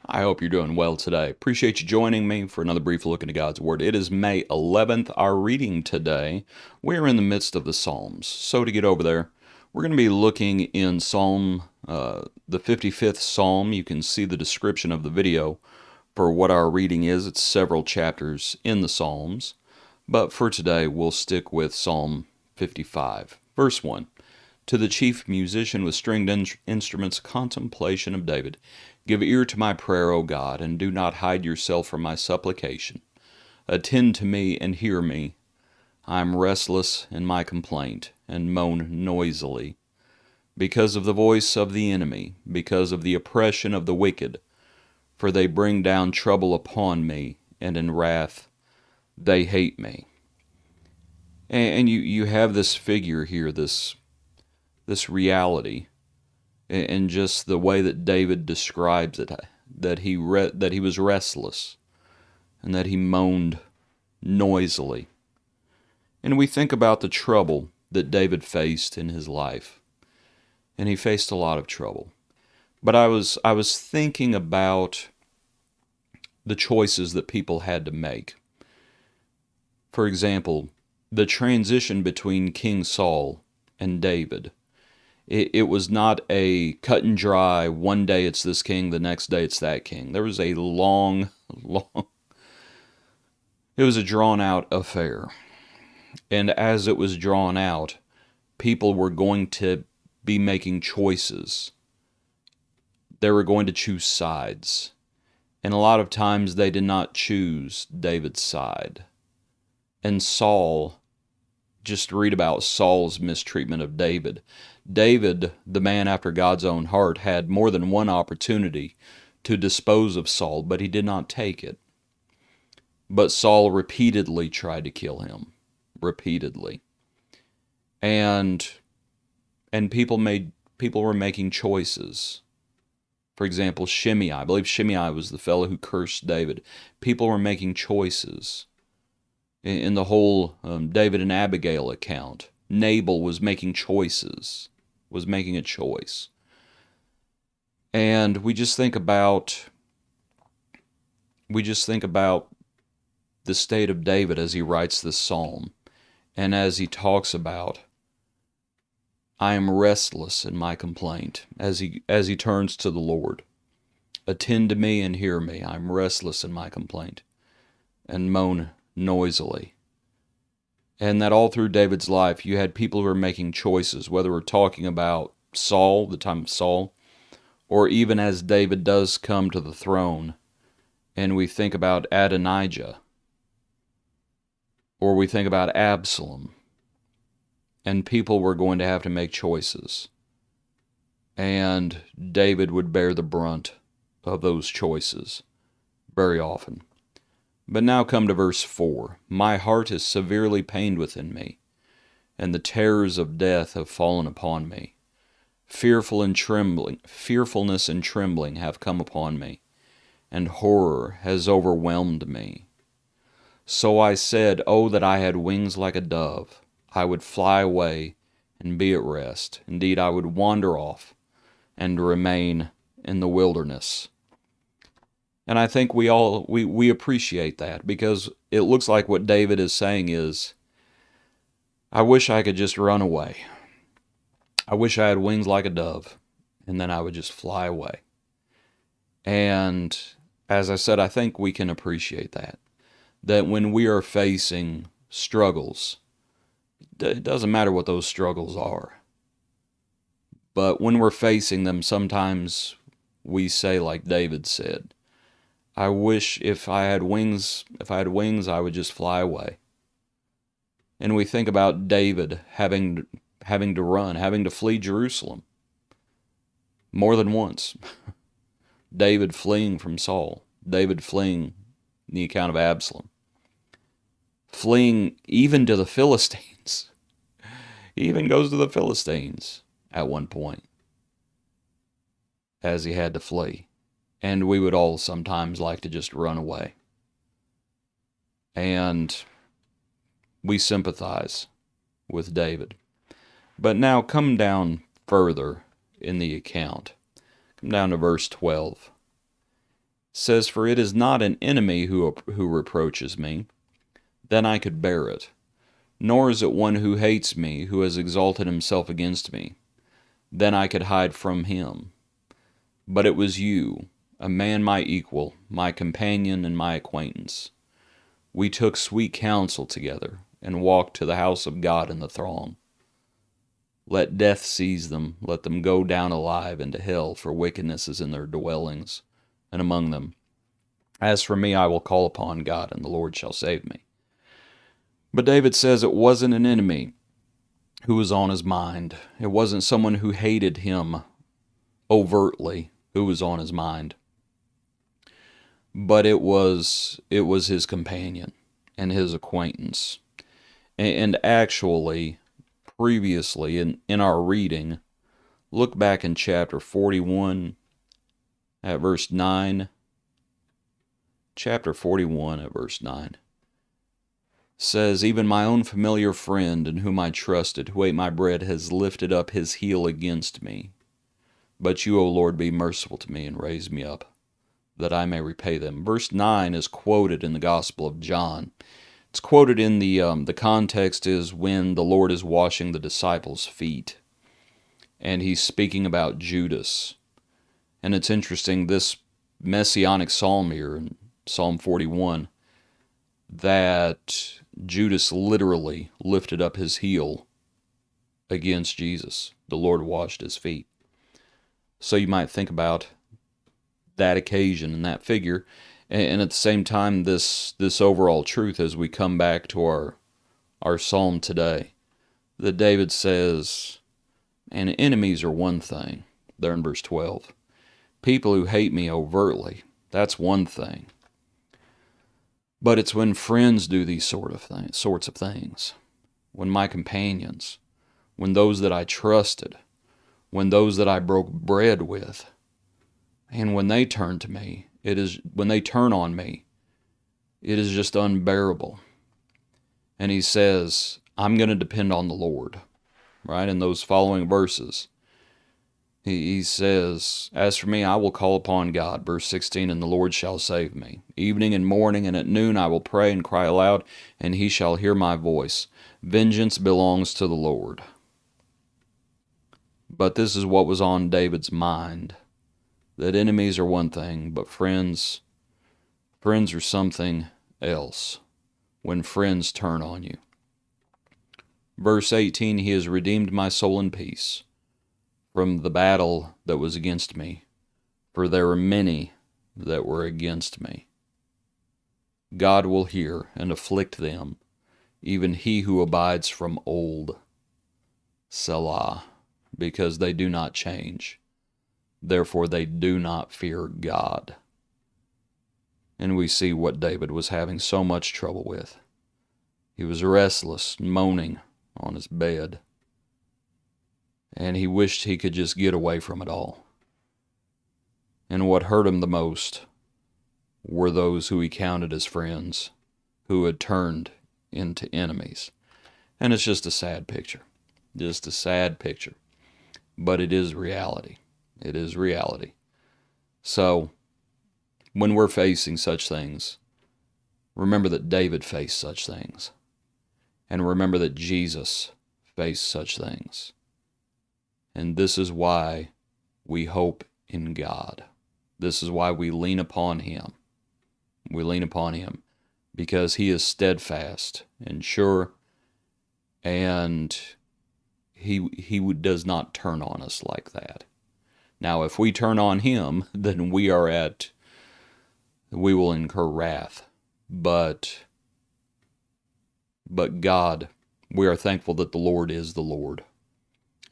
I hope you're doing well today. Appreciate you joining me for another brief look into God's Word. It is May 11th. Our reading today, we're in the midst of the Psalms. So to get over there, we're going to be looking in the 55th Psalm. You can see the description of the video for what our reading is. It's several chapters in the Psalms. But for today, we'll stick with Psalm 55. Verse 1. To the chief musician with stringed instruments, contemplation of David. Give ear to my prayer, O God, and do not hide yourself from my supplication. Attend to me and hear me. I am restless in my complaint, and moan noisily, because of the voice of the enemy, because of the oppression of the wicked. For they bring down trouble upon me, and in wrath they hate me. And you have this figure here, this reality, and just the way that David describes it, that he was restless, and that he moaned noisily. And we think about the trouble that David faced in his life, and he faced a lot of trouble. But I was thinking about the choices that people had to make. For example, the transition between King Saul and David. It was not a cut and dry, one day it's this king, the next day it's that king. There was a it was a drawn out affair. And as it was drawn out, people were going to be making choices. They were going to choose sides. And a lot of times they did not choose David's side. And Saul, just read about Saul's mistreatment of David. David, the man after God's own heart, had more than one opportunity to dispose of Saul, but he did not take it. But Saul repeatedly tried to kill him. Repeatedly. And people were making choices. For example, Shimei. I believe Shimei was the fellow who cursed David. People were making choices. In the whole David and Abigail account, Nabal was making choices, was making a choice. And we just think about the state of David as he writes this psalm, and as he talks about, I am restless in my complaint, as he turns to the Lord. Attend to me and hear me. I am restless in my complaint, and moan noisily. And that all through David's life, you had people who were making choices, whether we're talking about Saul, the time of Saul, or even as David does come to the throne, and we think about Adonijah, or we think about Absalom, and people were going to have to make choices. And David would bear the brunt of those choices very often. But now come to verse 4. My heart is severely pained within me, and the terrors of death have fallen upon me. Fearfulness and trembling have come upon me, and horror has overwhelmed me. So I said, oh, that I had wings like a dove. I would fly away and be at rest. Indeed, I would wander off and remain in the wilderness. And I think we appreciate that, because it looks like what David is saying is, I wish I could just run away. I wish I had wings like a dove, and then I would just fly away. And as I said, I think we can appreciate that. That when we are facing struggles, it doesn't matter what those struggles are. But when we're facing them, sometimes we say like David said, I wish if I had wings, I would just fly away. And we think about David having to run, having to flee Jerusalem more than once. David fleeing from Saul, David fleeing the account of Absalom, fleeing even to the Philistines. He even goes to the Philistines at one point, as he had to flee. And we would all sometimes like to just run away. And we sympathize with David. But now come down further in the account. Come down to verse 12. says, "For it is not an enemy who reproaches me, then I could bear it. Nor is it one who hates me, who has exalted himself against me, then I could hide from him. But it was you, a man my equal, my companion and my acquaintance. We took sweet counsel together, and walked to the house of God in the throng. Let death seize them, let them go down alive into hell, for wickedness is in their dwellings and among them. As for me, I will call upon God, and the Lord shall save me." But David says it wasn't an enemy who was on his mind. It wasn't someone who hated him overtly who was on his mind. But it was his companion and his acquaintance. And actually, previously in our reading, look back in chapter 41 at verse 9. Chapter 41 at verse 9 says, "Even my own familiar friend in whom I trusted, who ate my bread, has lifted up his heel against me. But you, O Lord, be merciful to me and raise me up, that I may repay them." Verse 9 is quoted in the Gospel of John. It's quoted in the context is when the Lord is washing the disciples' feet, and he's speaking about Judas. And it's interesting, this messianic psalm here in Psalm 41, that Judas literally lifted up his heel against Jesus. The Lord washed his feet. So you might think about that occasion and that figure, and at the same time this overall truth as we come back to our psalm today, that David says, and enemies are one thing, there in verse 12. People who hate me overtly, that's one thing. But it's when friends do these sorts of things, when my companions, when those that I trusted, when those that I broke bread with, and when they turn to me, when they turn on me, it is just unbearable. And he says, I'm going to depend on the Lord, right? In those following verses, he says, "As for me, I will call upon God," verse 16, "and the Lord shall save me. Evening and morning and at noon I will pray and cry aloud, and he shall hear my voice. Vengeance belongs to the Lord." But this is what was on David's mind, that enemies are one thing, but friends are something else when friends turn on you. Verse 18, "He has redeemed my soul in peace from the battle that was against me, for there were many that were against me. God will hear and afflict them, even he who abides from old. Selah, because they do not change. Therefore they do not fear God." And we see what David was having so much trouble with. He was restless, moaning on his bed, and he wished he could just get away from it all. And what hurt him the most were those who he counted as friends, who had turned into enemies. And it's just a sad picture. Just a sad picture. But it is reality. It is reality. So, when we're facing such things, remember that David faced such things. And remember that Jesus faced such things. And this is why we hope in God. This is why we lean upon him. We lean upon him because he is steadfast and sure, and he does not turn on us like that. Now, if we turn on him, then we will incur wrath. But God, we are thankful that the Lord is the Lord.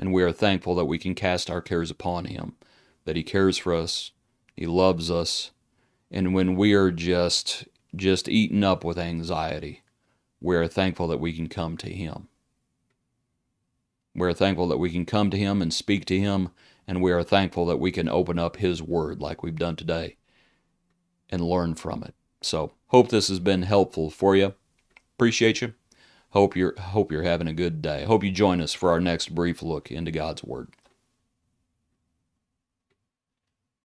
And we are thankful that we can cast our cares upon him, that he cares for us, he loves us, and when we are just eaten up with anxiety, we are thankful that we can come to him. We are thankful that we can come to him and speak to him, and we are thankful that we can open up his word like we've done today and learn from it. So, hope this has been helpful for you. Appreciate you. Hope you're having a good day. Hope you join us for our next brief look into God's Word.